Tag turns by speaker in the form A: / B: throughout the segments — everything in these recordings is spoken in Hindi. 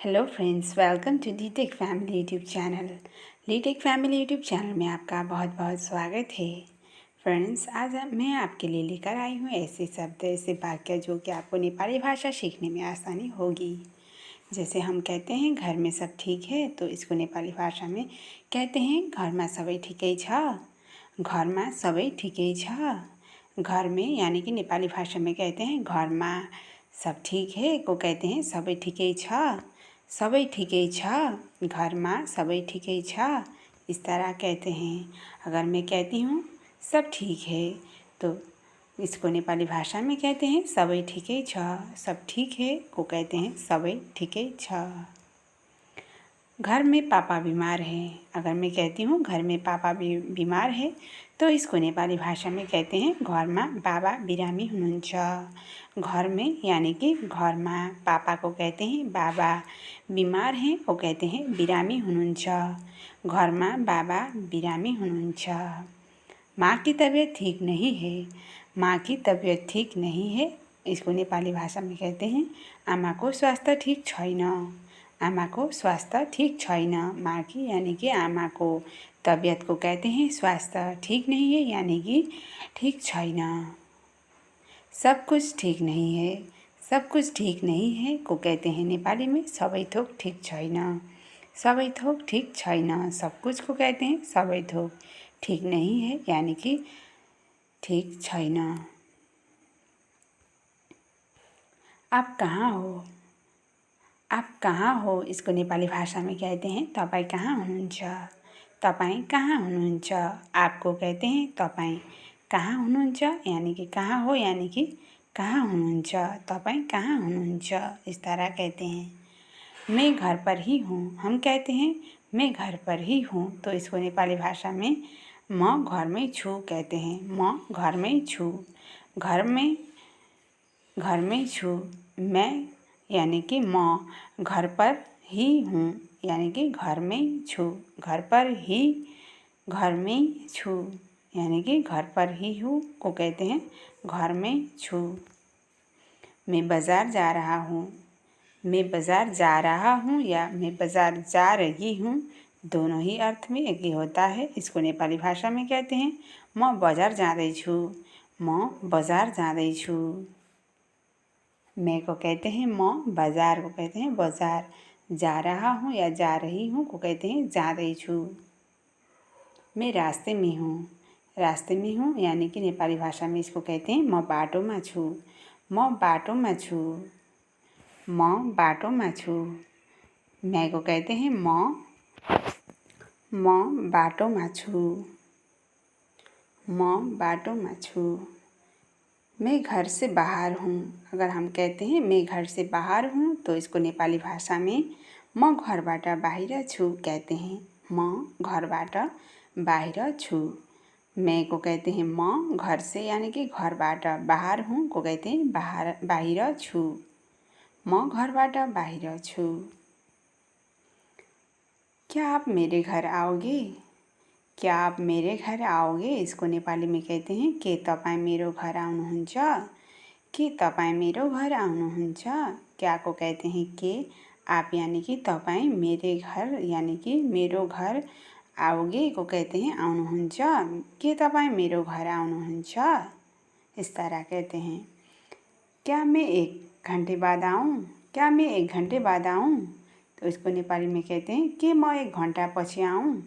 A: Hello friends, welcome to D Tech family YouTube channel. D Tech family YouTube channel में आपका बहुत बहुत स्वागत है। फ्रेंड्स, आज मैं आपके लिए लेकर आई हूँ ऐसे शब्द, ऐसे वाक्य जो कि आपको नेपाली भाषा सीखने में आसानी होगी। जैसे हम कहते हैं घर में सब ठीक है, तो इसको नेपाली भाषा में कहते हैं घरमा सबै ठिकै छ। घरमा सबै ठिकै छ। घर में यानी कि नेपाली भाषा में कहते हैं घरमा सब ठीक है को कहते हैं सबै ठिकै छ। सबै ठिकै छ, घरमा सबै ठिकै छ, इस तरह कहते हैं। अगर मैं कहती हूँ सब ठीक है, तो इसको नेपाली भाषा में कहते हैं सबै ठिकै छ। सब ठीक है को कहते हैं सबै ठिकै छ। घर में पापा बीमार हैं। अगर मैं कहती हूँ घर में पापा बीमार है, तो इसको नेपाली भाषा में कहते हैं घरमा बाबा बिरामी हुनुहुन्छ। घर में यानी कि घरमा पापा को कहते हैं बाबा, बीमार हैं को कहते हैं बिरामी हुनुहुन्छ। घरमा बाबा बिरामी हुनुहुन्छ। माँ की तबीयत ठीक नहीं है। माँ की तबीयत ठीक नहीं है, इसको नेपाली भाषा में कहते हैं आमाको स्वास्थ्य ठीक छैन। आमाको स्वास्थ्य ठीक छैन। माँ की यानी कि आमाको तबीयत को कहते हैं स्वास्थ्य ठीक नहीं है यानी कि ठीक छैन। सब कुछ ठीक नहीं है। सब कुछ ठीक नहीं है को कहते हैं नेपाली में सबै थोक ठीक छैन। सबै थोक ठीक छैन। सब कुछ को कहते हैं सबै थोक ठीक नहीं है यानी कि ठीक छैन। आप कहाँ हो? आप कहाँ हो इसको नेपाली भाषा में कहते हैं तपाईँ कहाँ हुनुहुन्छ। तपाईँ कहाँ हुनुहुन्छ। आपको कहते हैं तपाईँ कहाँ हुनुहुन्छ यानी कि कहाँ हो यानी कि कहाँ हुनुहुन्छ। तपाईँ कहाँ हुनुहुन्छ, इस तरह कहते हैं। मैं घर पर ही हूँ। हम कहते हैं मैं घर पर ही हूँ, तो इसको नेपाली भाषा में म घरमै छु कहते हैं। म घरमै छु। घरमै छु। मैं यानी कि म घर पर ही हूँ यानी कि घर में छु। घर पर ही घर में छु यानी कि घर पर ही हूँ को कहते हैं घर में छु। मैं बाज़ार जा रहा हूँ। मैं बाज़ार जा रहा हूँ या मैं बाज़ार जा रही हूँ, दोनों ही अर्थ में एक ही होता है। इसको नेपाली भाषा में कहते हैं म बजार जाँदैछु। म बजार जाँदैछु। मैं को कहते हैं म, बाज़ार को कहते हैं बाज़ार, जा रहा हूँ या जा रही हूँ को कहते हैं जाँदैछु। मैं रास्ते में हूँ। रास्ते में हूँ यानी कि नेपाली भाषा में इसको कहते हैं म बाटोमा छु। म बाटोमा छु। म बाटोमा छु। मैं को कहते हैं म बाटोमा छु। म बाटोमा छु। मैं घर से बाहर हूँ। अगर हम कहते हैं मैं घर से बाहर हूँ, तो इसको नेपाली भाषा में म घरबाट बाहिर छु कहते हैं। म घरबाट बाहिर छु। मैं को कहते हैं म घर से यानी कि घरबाट, बाहर हूँ को कहते हैं बाहिर छु। म घरबाट बाहिर छु। क्या आप मेरे घर आओगे? क्या आप मेरे घर आओगे इसको नेपाली में कहते हैं के तपाईँ मेरो घर आउनुहुन्छ। के तपाईँ मेरो घर आउनुहुन्छ। क्या को कहते हैं के, आप यानी कि तपाईँ, मेरे घर यानी कि मेरो घर, आओगे को कहते हैं आउनुहुन्छ। के तपाईँ मेरो घर आउनुहुन्छ, इस तरह कहते हैं। क्या मैं 1 घंटे बाद आऊँ? क्या मैं 1 घंटे बाद आऊँ, तो इसको नेपाली में कहते हैं के म 1 घंटा पछि आऊँ।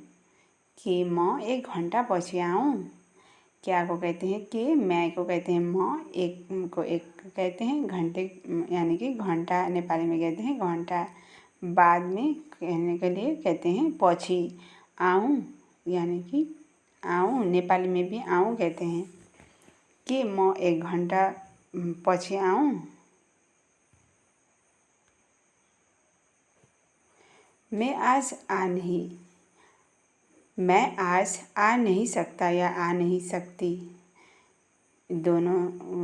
A: के म 1 घंटा पछि आऊँ। क्या को कहते हैं के, मैं को कहते हैं म, एक को एक कहते हैं घंटे यानी कि घंटा नेपाली में कहते हैं घंटा, बाद में कहने के लिए कहते हैं पछि। आऊँ यानी कि आऊँ नेपाली में भी आऊँ कहते हैं। के म 1 घंटा पछि आऊँ। मैं आज आ नहीं सकता या आ नहीं सकती, दोनों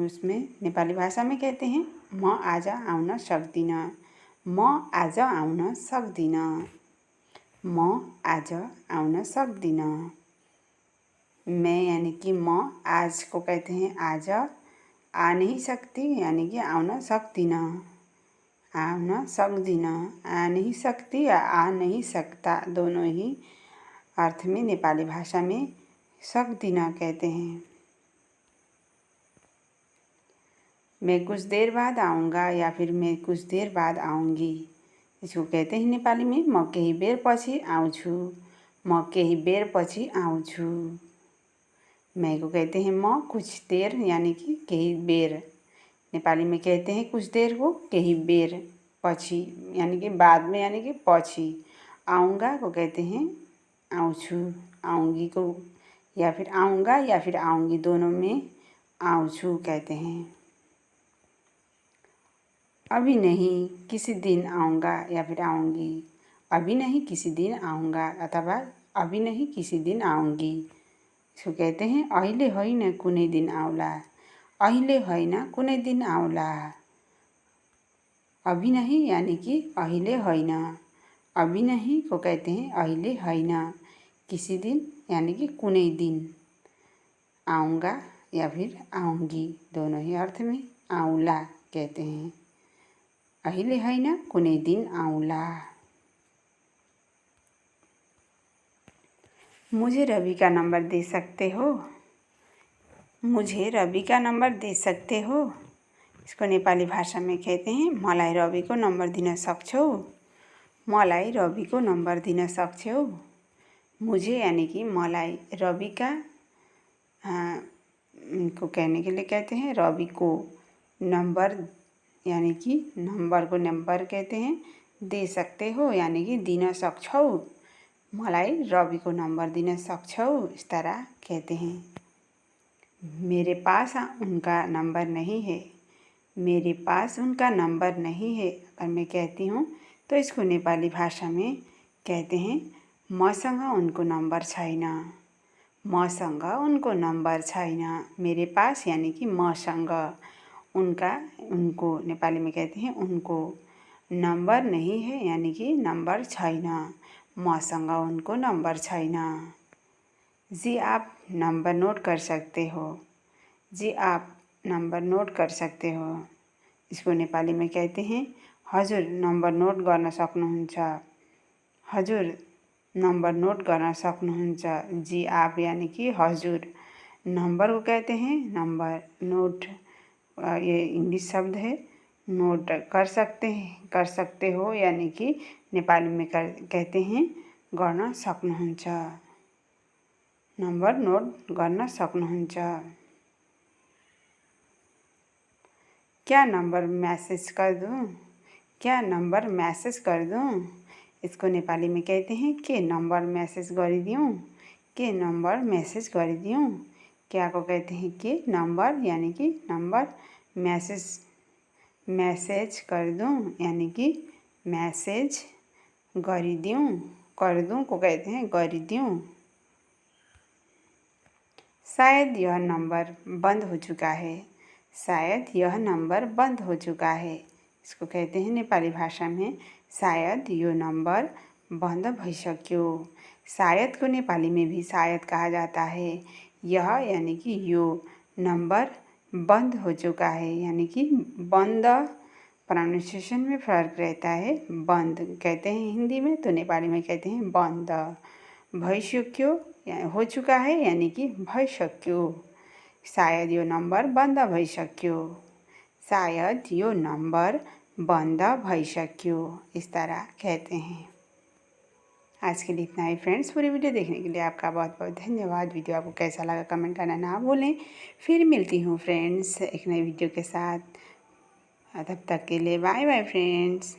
A: उसमें नेपाली भाषा में कहते हैं म आज आउन सक्दिनँ। म आज आउन सक्दिनँ। म आज आउन सक्दिनँ। मैं यानी कि म, आज को कहते हैं आज, आ नहीं सकती यानी कि आउन सक्दिनँ। आउन सक्दिन, आ नहीं सकती या आ नहीं सकता, दोनों ही अर्थ में नेपाली भाषा में सक्दिन कहते हैं। मैं कुछ देर बाद आऊँगा या फिर मैं कुछ देर बाद आऊँगी, इसको कहते हैं नेपाली में म केही बेर पछि आउँछु, म केही बेर पछि आउँछु। मैं को कहते हैं म कुछ देर यानी कि केही बेर, नेपाली में कहते हैं कुछ देर को केही बेर पछि यानी कि बाद में यानी कि पछि। आऊँगा को कहते हैं आउँछु, आऊँगी को या फिर आऊँगा या फिर आऊँगी, दोनों में आउँछु कहते हैं। अभी नहीं किसी दिन आऊँगा या फिर आऊँगी, अभी नहीं किसी दिन आऊँगा अथवा अभी नहीं किसी दिन आऊँगी, इसको कहते हैं अहिले होइन कुनै दिन आउला, अहिले होइन कुनै दिन आउला। अभी नहीं यानी कि अहिले होइन, अभी नहीं को कहते हैं अहिले होइन, किसी दिन यानी कि कुनै दिन, आऊँगा या फिर आऊँगी, दोनों ही अर्थ में आउला कहते हैं। अहिले होइन कुनै दिन आउला। मुझे रवि का नंबर दे सकते हो, मुझे रवि का नंबर दे सकते हो, इसको नेपाली भाषा में कहते हैं मलाई रविको नम्बर दिन सक्छौ, मलाई रविको नम्बर दिन सक्छौ। मुझे यानी कि मलाई, रवि का को कहने के लिए कहते हैं रवि को, नंबर यानी कि नंबर को नंबर कहते हैं, दे सकते हो यानी कि दिन सक्छौ, मलाई रवि को नंबर दिन सक्छौ, इस तरह कहते हैं। मेरे पास उनका नंबर नहीं है, मेरे पास उनका नंबर नहीं है अगर मैं कहती हूँ तो इसको नेपाली भाषा में कहते हैं मसँग उनको नंबर छैन, मसँग उनको नंबर छैन। मेरे पास यानी कि मसँग, उनका उनको नेपाली में कहते हैं उनको, नंबर नहीं है यानी कि नंबर छैन, मसँग उनको नंबर छैन। जी आप नंबर नोट कर सकते हो, जी आप नंबर नोट कर सकते हो, इसको नेपाली में कहते हैं हजुर नंबर नोट गर्न सक्नुहुन्छ, हजुर नंबर नोट गर्न सक्नुहुन्छ। जी आप यानी कि हजुर, नंबर को कहते हैं नंबर, नोट ये इंग्लिश शब्द है, नोट कर सकते हो यानी कि नेपाली में कहते हैं गर्न सक्नुहुन्छ, नंबर नोट गर्न सक्नुहुन्छ। क्या नंबर मैसेज कर दूँ, क्या नंबर मैसेज कर दूँ, इसको नेपाली में कहते हैं के नंबर मैसेज गरिदिउँ, के नंबर मैसेज गरिदिउँ। क्या को कहते हैं के नंबर यानी कि नंबर, मैसेज कर दूँ यानी कि मैसेज गरिदिउँ, कर दूँ को कहते हैं गरिदिउँ। शायद यह नंबर बंद हो चुका है, शायद यह नंबर बंद हो चुका है, इसको कहते हैं नेपाली भाषा में शायद यो नंबर बंद भइसक्यो। शायद को नेपाली में भी शायद कहा जाता है। यह यानी कि यो नंबर बंद हो चुका है यानी कि बंद, प्रोनाउंसिएशन में फ़र्क रहता है, बंद कहते हैं हिंदी में तो नेपाली में कहते हैं बंद। भइसक्यो हो चुका है यानी कि भइसक्यो, शायद यो नंबर बंद भइसक्यो, शायद यो नंबर बंद भइसक्यो, इस तरह कहते हैं। आज के लिए इतना ही फ्रेंड्स, पूरी वीडियो देखने के लिए आपका बहुत बहुत धन्यवाद। वीडियो आपको कैसा लगा कमेंट करना ना भूलें। फिर मिलती हूँ फ्रेंड्स एक नई वीडियो के साथ, तब तक के लिए बाय बाय फ्रेंड्स।